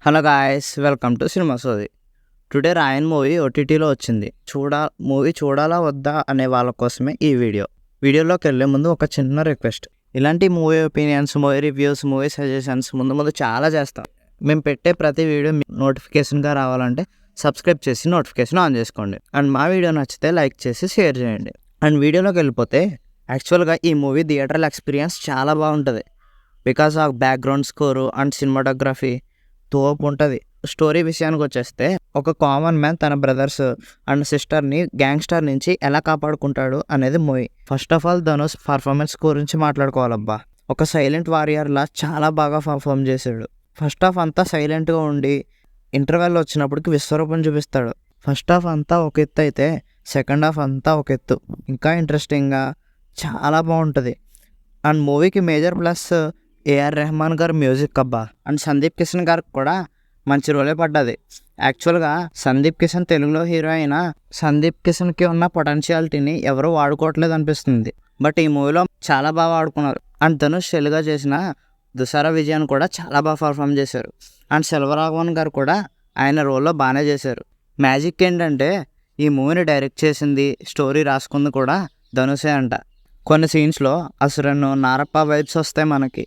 Hello guys, welcome to cinema సోది. Today రాయన్ movie ఓటీటీలో వచ్చింది. మూవీ చూడాలా వద్దా అనే వాళ్ళ కోసమే ఈ వీడియోలోకి వెళ్ళే ముందు ఒక చిన్న రిక్వెస్ట్. ఇలాంటి movie opinions, movie reviews, movie suggestions ముందు చాలా చేస్తాం. మేము పెట్టే ప్రతి వీడియో నోటిఫికేషన్గా రావాలంటే సబ్స్క్రైబ్ చేసి నోటిఫికేషన్ ఆన్ చేసుకోండి. అండ్ మా వీడియో నచ్చితే లైక్ చేసి షేర్ చేయండి. అండ్ వీడియోలోకి వెళ్ళిపోతే యాక్చువల్గా ఈ మూవీ థియేటర్ల ఎక్స్పీరియన్స్ చాలా బాగుంటుంది. Because of background score and cinematography తోపు ఉంటుంది. స్టోరీ విషయానికి వచ్చేస్తే ఒక కామన్ మ్యాన్ తన బ్రదర్స్ అండ్ సిస్టర్ని గ్యాంగ్స్టర్ నుంచి ఎలా కాపాడుకుంటాడు అనేది movie. First of all Dhanush performance గురించి మాట్లాడుకోవాలబ్బా. ఒక సైలెంట్ వారియర్లా చాలా బాగా పర్ఫామ్ చేశాడు. ఫస్ట్ హాఫ్ అంతా సైలెంట్గా ఉండి ఇంటర్వెల్ వచ్చినప్పటికి విశ్వరూపం చూపిస్తాడు. ఫస్ట్ హాఫ్ అంతా ఒక ఎత్తు అయితే సెకండ్ హాఫ్ అంతా ఒక ఎత్తు. ఇంకా ఇంట్రెస్టింగ్గా చాలా బాగుంటుంది. అండ్ మూవీకి మేజర్ ప్లస్ ఏఆర్ రెహమాన్ గారు మ్యూజిక్ అబ్బా. అండ్ సందీప్ కిషన్ గారికి కూడా మంచి రోలే పడ్డది. యాక్చువల్గా సందీప్ కిషన్ తెలుగులో హీరో అయినా సందీప్ కిషన్కి ఉన్న పొటెన్షియాలిటీని ఎవరూ వాడుకోవట్లేదు అనిపిస్తుంది. బట్ ఈ మూవీలో చాలా బాగా వాడుకున్నారు. అండ్ ధనుష్ తెలుగుగా చేసిన దుసారా విజయాన్ని కూడా చాలా బాగా పర్ఫామ్ చేశారు. అండ్ సెల్వరాఘవన్ గారు కూడా ఆయన రోల్లో బాగానే చేశారు. మ్యాజిక్ ఏంటంటే ఈ మూవీని డైరెక్ట్ చేసింది, స్టోరీ రాసుకుంది కూడా ధనుషే అంట. కొన్ని సీన్స్లో అసురన్, నారప్ప వైబ్స్ వస్తాయి మనకి.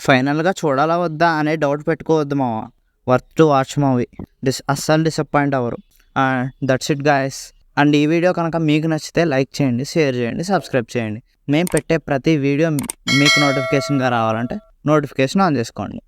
ఫైనల్గా చూడాలా వద్దా అనే డౌట్ పెట్టుకోవద్దు మావ. Worth to watch movie. అస్సలు డిసప్పాయింట్ అవ్వరు. That's it guys. అండ్ ఈ వీడియో కనుక మీకు నచ్చితే లైక్ చేయండి, షేర్ చేయండి, సబ్స్క్రైబ్ చేయండి. మేము పెట్టే ప్రతి వీడియో మీకు నోటిఫికేషన్గా రావాలంటే నోటిఫికేషన్ ఆన్ చేసుకోండి.